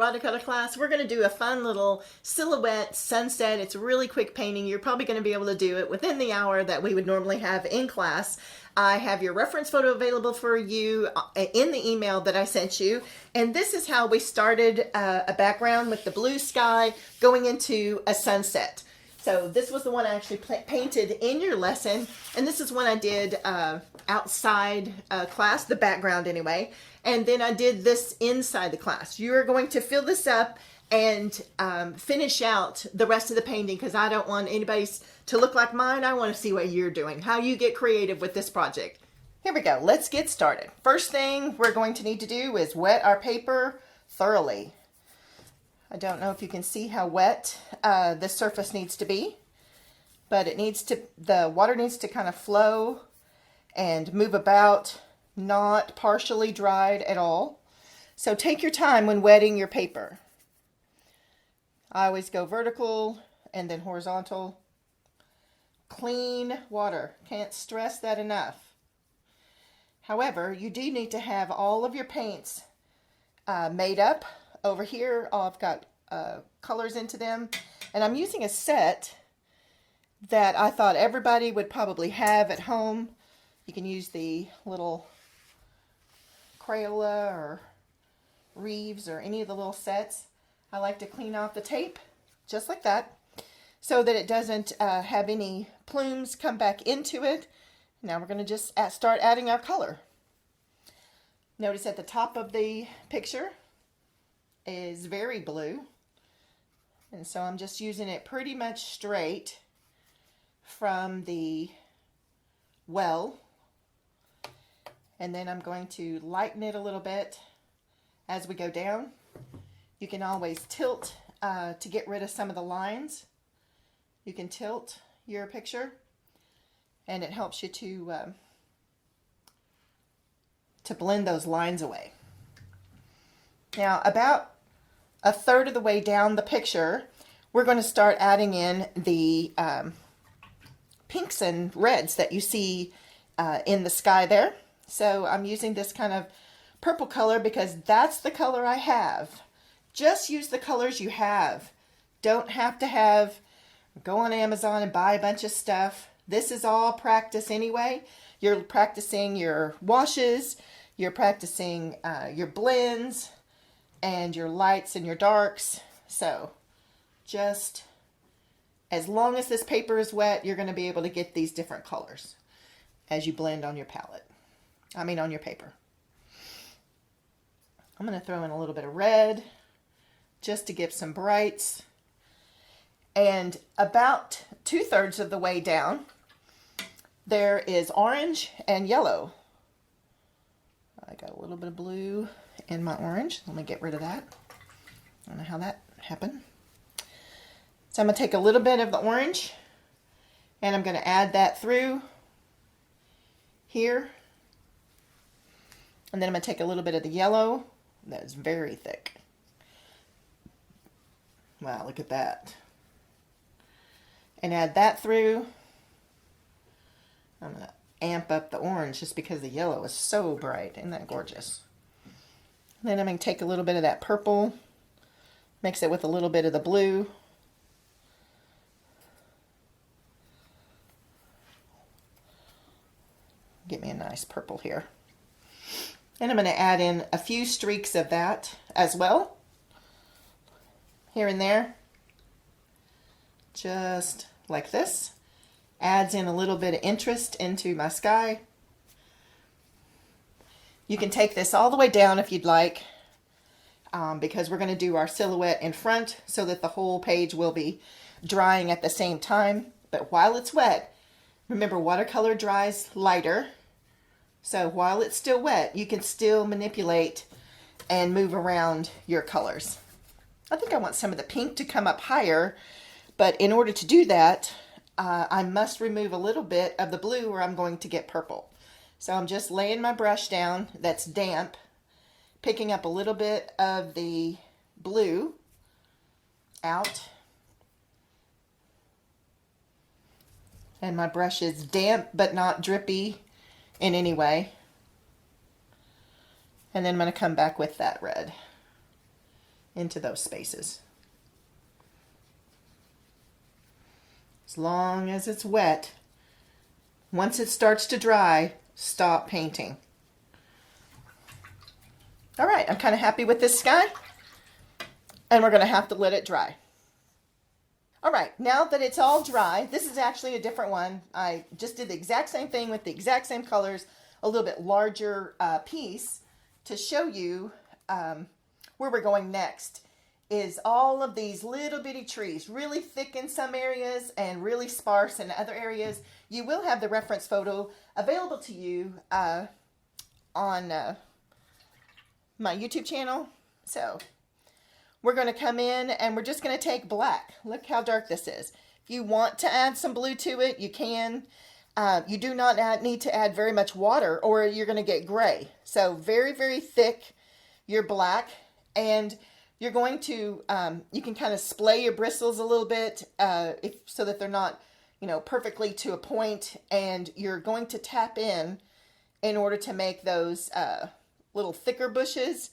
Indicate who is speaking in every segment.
Speaker 1: watercolor class. We're going to do a fun little silhouette sunset. It's a really quick painting. You're probably going to be able to do it within the hour that we would normally have in class. I have your reference photo available for you in the email that I sent you. And this is how we started a background with the blue sky going into a sunset. So this was the one I actually painted in your lesson, and this is one I did outside class, the background anyway, and then I did this inside the class. You're going to fill this up and finish out the rest of the painting because I don't want anybody's to look like mine. I want to see what you're doing, how you get creative with this project. Here we go. Let's get started. First thing we're going to need to do is wet our paper thoroughly. I don't know if you can see how wet this surface needs to be, but the water needs to kind of flow and move about, not partially dried at all. So take your time when wetting your paper. I always go vertical and then horizontal. Clean water. Can't stress that enough. However, you do need to have all of your paints made up. Over here, I've got colors into them, and I'm using a set that I thought everybody would probably have at home. You can use the little Crayola or Reeves or any of the little sets. I like to clean off the tape, just like that, so that it doesn't have any plumes come back into it. Now we're going to just start adding our color. Notice at the top of the picture is very blue, and so I'm just using it pretty much straight from the well, and then I'm going to lighten it a little bit as we go down. You can always tilt to get rid of some of the lines. You can tilt your picture and it helps you to blend those lines away. Now about a third of the way down the picture, we're going to start adding in the pinks and reds that you see in the sky there. So I'm using this kind of purple color because that's the color I have. Just use the colors you have. Don't have to go on Amazon and buy a bunch of stuff. This is all practice anyway. You're practicing your washes, you're practicing your blends, and your lights and your darks. So just as long as this paper is wet, you're going to be able to get these different colors as you blend on your palette. On your paper. I'm going to throw in a little bit of red just to give some brights. And about 2/3 of the way down, there is orange and yellow. I got a little bit of blue in my orange. Let me get rid of that. I don't know how that happened. So I'm going to take a little bit of the orange and I'm going to add that through here. And then I'm going to take a little bit of the yellow. That is very thick. Wow, look at that. And add that through. I'm going to amp up the orange just because the yellow is so bright. Isn't that gorgeous? Then I'm going to take a little bit of that purple, mix it with a little bit of the blue. Get me a nice purple here. And I'm going to add in a few streaks of that as well, here and there, just like this. Adds in a little bit of interest into my sky. You can take this all the way down if you'd like, because we're going to do our silhouette in front so that the whole page will be drying at the same time. But while it's wet, remember watercolor dries lighter. So while it's still wet, you can still manipulate and move around your colors. I think I want some of the pink to come up higher, but in order to do that, I must remove a little bit of the blue or I'm going to get purple. So I'm just laying my brush down that's damp, picking up a little bit of the blue out. And my brush is damp but not drippy in any way. And then I'm going to come back with that red into those spaces. As long as it's wet, once it starts to dry, stop painting. All right, I'm kind of happy with this sky, and we're going to have to let it dry. All right, now that it's all dry, this is actually a different one. I just did the exact same thing with the exact same colors, a little bit larger piece to show you where we're going next. Is all of these little bitty trees, really thick in some areas and really sparse in other areas. You will have the reference photo available to you on my YouTube channel. So we're going to come in and we're just going to take black. Look how dark this is. If you want to add some blue to it, you can. You do not need to add very much water or you're going to get gray. So very, very thick your black, and you're going to, you can kind of splay your bristles a little bit so that they're not, perfectly to a point, and you're going to tap in order to make those little thicker bushes.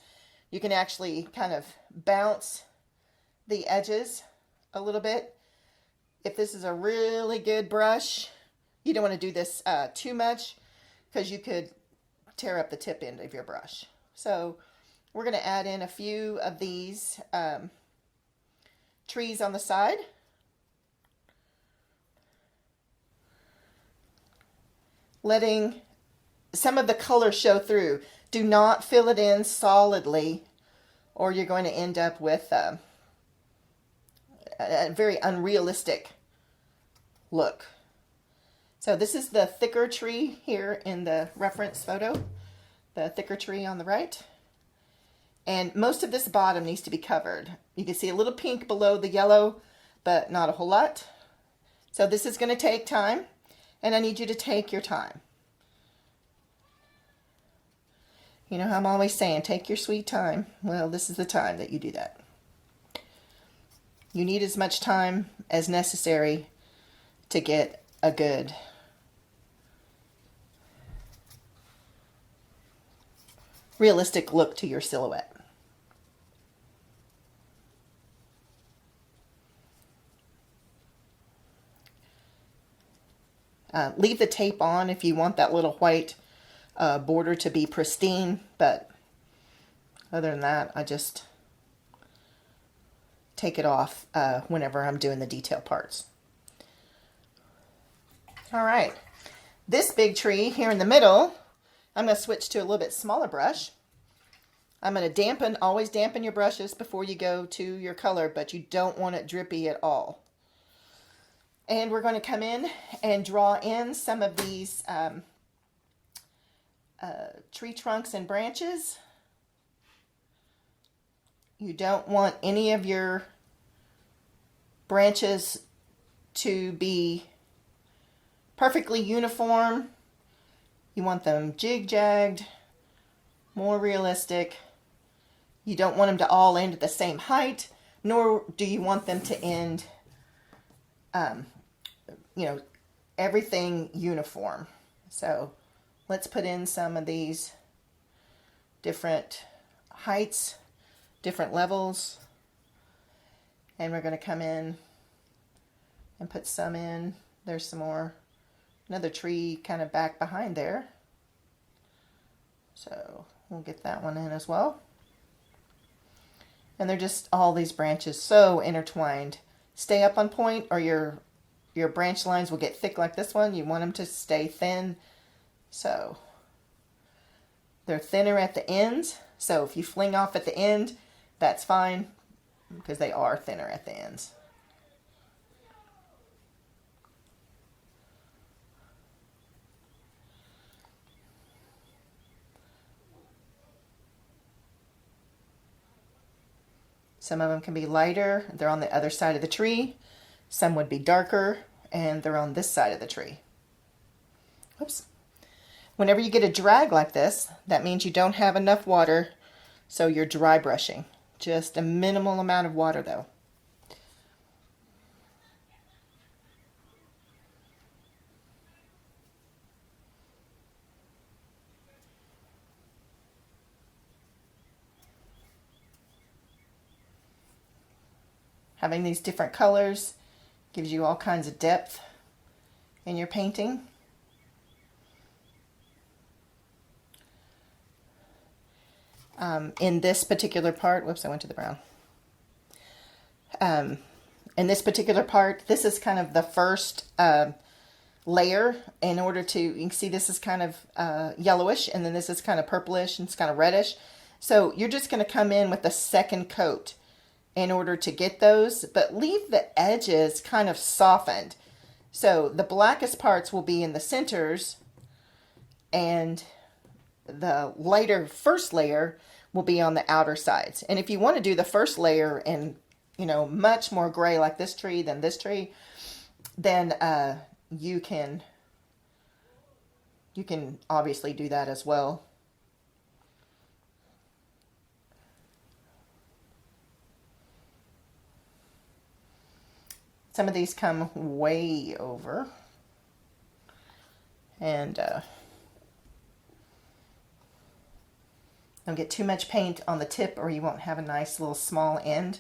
Speaker 1: You can actually kind of bounce the edges a little bit. If this is a really good brush, you don't want to do this too much because you could tear up the tip end of your brush. So we're going to add in a few of these trees on the side. Letting some of the color show through. Do not fill it in solidly, or you're going to end up with a very unrealistic look. So this is the thicker tree here in the reference photo, the thicker tree on the right. And most of this bottom needs to be covered. You can see a little pink below the yellow, but not a whole lot. So this is going to take time, and I need you to take your time. You know how I'm always saying, take your sweet time. Well, this is the time that you do that. You need as much time as necessary to get a good realistic look to your silhouette. Leave the tape on if you want that little white border to be pristine, but other than that, I just take it off whenever I'm doing the detail parts. All right, this big tree here in the middle, I'm going to switch to a little bit smaller brush. I'm going to always dampen your brushes before you go to your color, but you don't want it drippy at all. And we're going to come in and draw in some of these tree trunks and branches. You don't want any of your branches to be perfectly uniform. You want them jig-jagged, more realistic. You don't want them to all end at the same height, nor do you want them to end, everything uniform. So let's put in some of these different heights, different levels, and we're going to come in and put some in. There's some more, another tree kind of back behind there. So we'll get that one in as well. And they're just all these branches so intertwined. Stay up on point or your branch lines will get thick like this one. You want them to stay thin. So they're thinner at the ends. So if you fling off at the end, that's fine because they are thinner at the ends. Some of them can be lighter, they're on the other side of the tree. Some would be darker, and they're on this side of the tree. Oops. Whenever you get a drag like this, that means you don't have enough water, so you're dry brushing. Just a minimal amount of water though. Having these different colors gives you all kinds of depth in your painting. In this particular part, whoops, I went to the brown. In this particular part, this is kind of the first layer. In order to, you can see this is kind of yellowish, and then this is kind of purplish, and it's kind of reddish. So you're just going to come in with the second coat in order to get those, but leave the edges kind of softened. So the blackest parts will be in the centers, and the lighter first layer will be on the outer sides. And if you want to do the first layer in, you know, much more gray like this tree than this tree, then you can obviously do that as well. Some of these come way over, and don't get too much paint on the tip or you won't have a nice little small end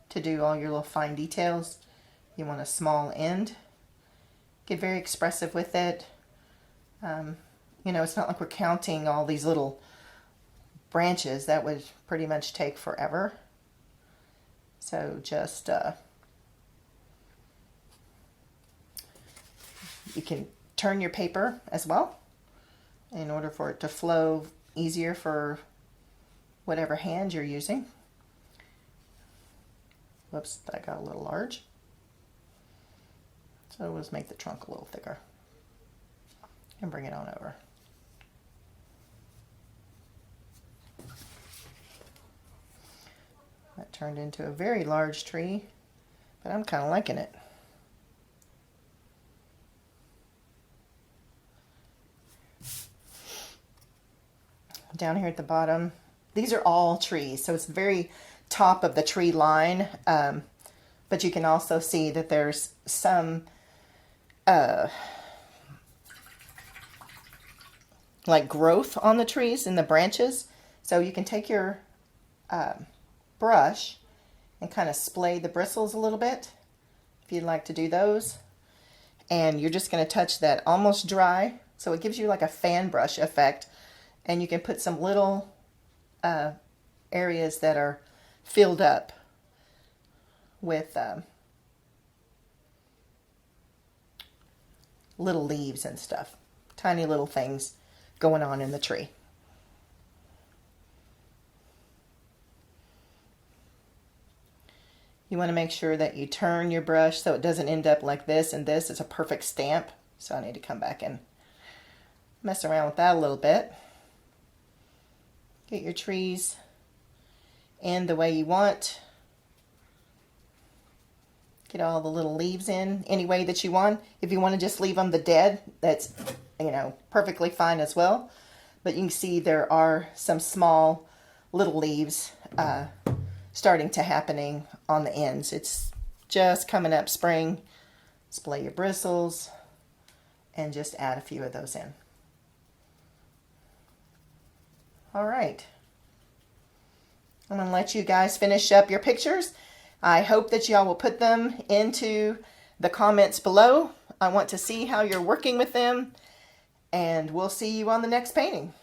Speaker 1: to do all your little fine details. You want a small end. Get very expressive with it. You know, it's not like we're counting all these little branches. That would pretty much take forever. So just you can turn your paper as well in order for it to flow easier for whatever hand you're using. Whoops, that got a little large. So let's make the trunk a little thicker and bring it on over. That turned into a very large tree, but I'm kind of liking it. Down here at the bottom, these are all trees, so it's the very top of the tree line, but you can also see that there's some like growth on the trees in the branches. So you can take your brush and kind of splay the bristles a little bit if you'd like to do those, and you're just going to touch that almost dry, so it gives you like a fan brush effect. And you can put some little areas that are filled up with little leaves and stuff. Tiny little things going on in the tree. You want to make sure that you turn your brush so it doesn't end up like this and this. It's a perfect stamp. So I need to come back and mess around with that a little bit. Get your trees in the way you want. Get all the little leaves in any way that you want. If you want to just leave them the dead, that's, you know, perfectly fine as well. But you can see there are some small little leaves starting to happening on the ends. It's just coming up spring. Splay your bristles and just add a few of those in. All right, I'm going to let you guys finish up your pictures. I hope that y'all will put them into the comments below. I want to see how you're working with them, and we'll see you on the next painting.